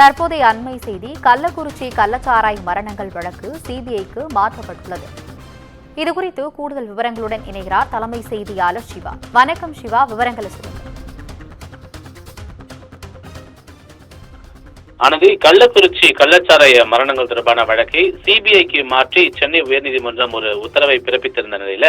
தற்போதைய அண்மை செய்தி, கள்ளக்குறிச்சி கள்ளச்சாராய் மரணங்கள் வழக்கு சிபிஐக்கு மாற்றப்பட்டுள்ளது. இதுகுறித்து கூடுதல் விவரங்களுடன் இணைகிறார் தலைமை செய்தியாளர் சிவா. வணக்கம் சிவா, விவரங்களை சொல்லுங்க. ஆனது கள்ளக்குறிச்சி கள்ளச்சாராய மரணங்கள் தொடர்பான வழக்கை சிபிஐக்கு மாற்றி சென்னை உயர்நீதிமன்றம் ஒரு உத்தரவை பிறப்பித்திருந்த நிலையில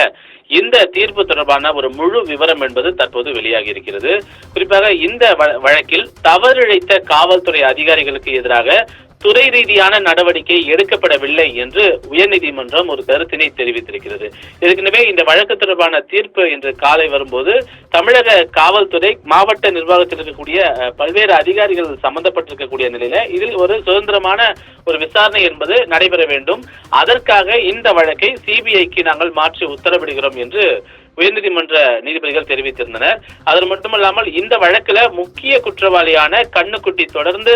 இந்த தீர்ப்பு தொடர்பான ஒரு முழு விவரம் என்பது தற்போது வெளியாகி இருக்கிறது. குறிப்பாக இந்த வழக்கில் தவறிழைத்த காவல்துறை அதிகாரிகளுக்கு எதிராக துறை ரீதியான நடவடிக்கை எடுக்கப்படவில்லை என்று உயர்நீதிமன்றம் ஒரு கருத்தினை தெரிவித்திருக்கிறது. ஏற்கனவே இந்த வழக்கு தொடர்பான தீர்ப்பு இன்று காலை வரும்போது தமிழக காவல்துறை மாவட்ட நிர்வாகத்தில் இருக்கக்கூடிய பல்வேறு அதிகாரிகள் சம்பந்தப்பட்டிருக்கக்கூடிய நிலையில இதில் ஒரு சுதந்திரமான ஒரு விசாரணை என்பது நடைபெற வேண்டும். அதற்காக இந்த வழக்கை சிபிஐக்கு நாங்கள் மாற்றி உத்தரவிடுகிறோம் என்று உயர்நீதிமன்ற நீதிபதிகள் தெரிவித்திருந்தனர். அது மட்டுமல்லாமல் இந்த வழக்குல முக்கிய குற்றவாளியான கண்ணுக்குட்டி தொடர்ந்து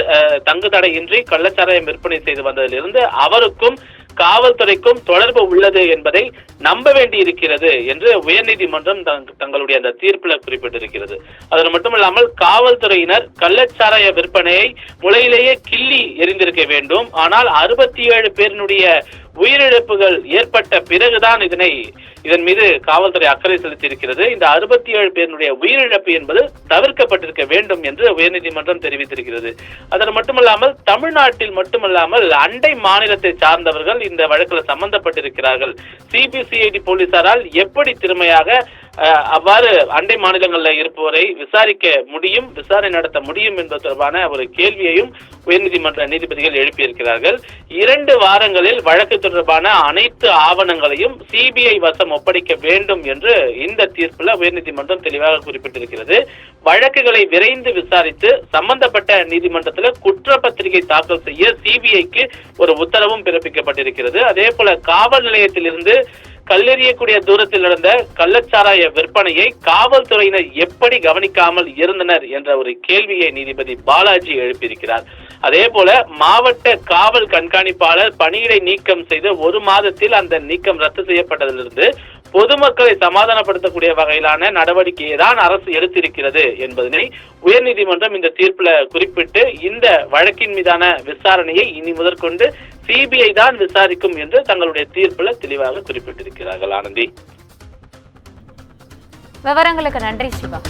தங்கு தடையின்றி கள்ளச்சாராயம் விற்பனை செய்து வந்ததிலிருந்து அவருக்கும் காவல்துறைக்கும் தொடர்பு உள்ளது என்பதை நம்ப வேண்டி இருக்கிறது என்று உயர்நீதிமன்றம் தங்களுடைய அந்த தீர்ப்பில் குறிப்பிட்டிருக்கிறது. அது மட்டுமல்லாமல் காவல்துறையினர் கள்ளச்சாராய விற்பனையை முளையிலேயே கிள்ளி எறிந்திருக்க வேண்டும். ஆனால் 67 பேரினுடைய உயிரிழப்புகள் ஏற்பட்ட பிறகுதான் இதன் மீது காவல்துறை அக்கறை செலுத்தி இருக்கிறது. இந்த 67 பேருடைய உயிரிழப்பு என்பது தவிர்க்கப்பட்டிருக்க வேண்டும் என்று உயர்நீதிமன்றம் தெரிவித்திருக்கிறது. அது மட்டுமல்லாமல் தமிழ்நாட்டில் மட்டுமல்லாமல் அண்டை மாநிலத்தை சார்ந்தவர்கள் இந்த வழக்கில் சம்பந்தப்பட்டிருக்கிறார்கள். சிபிசிஐடி போலீசாரால் எப்படி திறமையாக அவ்வாறு அண்டை மாநிலங்களில் இருப்பவரை விசாரிக்க முடியும், விசாரணை நடத்த முடியும் என்பது தொடர்பான ஒரு கேள்வியையும் உயர்நீதிமன்ற நீதிபதிகள் எழுப்பியிருக்கிறார்கள். 2 வாரங்களில் வழக்கு தொடர்பான அனைத்து ஆவணங்களையும் சிபிஐ வசம் ஒப்படைக்க வேண்டும் என்று இந்த தீர்ப்பில் உயர்நீதிமன்றம் தெளிவாக குறிப்பிட்டிருக்கிறது. வழக்குகளை விரைந்து விசாரித்து சம்பந்தப்பட்ட நீதிமன்றத்தில் குற்றப்பத்திரிகை தாக்கல் செய்ய சிபிஐக்கு ஒரு உத்தரவும் பிறப்பிக்கப்பட்டிருக்கிறது. அதே போல காவல் நிலையத்திலிருந்து கல்லெறியக்கூடிய தூரத்தில் நடந்த கள்ளச்சாராய விற்பனையை காவல்துறையினர் எப்படி கவனிக்காமல் இருந்தனர் என்ற ஒரு கேள்வியை நீதிபதி பாலாஜி எழுப்பியிருக்கிறார். அதே போல மாவட்ட காவல் கண்காணிப்பாளர் பணியிடை நீக்கம் செய்து 1 மாதத்தில் அந்த நீக்கம் ரத்து செய்யப்பட்டதிலிருந்து பொதுமக்களை சமாதானப்படுத்தக்கூடிய வகையிலான நடவடிக்கையை தான் அரசு எடுத்திருக்கிறது என்பதனை உயர்நீதிமன்றம் இந்த தீர்ப்புல குறிப்பிட்டு இந்த வழக்கின் மீதான விசாரணையை இனி முதற்கொண்டு சிபிஐ தான் விசாரிக்கும் என்று தங்களுடைய தீர்ப்புல தெளிவாக குறிப்பிட்டிருக்கிறார்கள். ஆனந்தி, விவரங்களுக்கு நன்றி சிவா.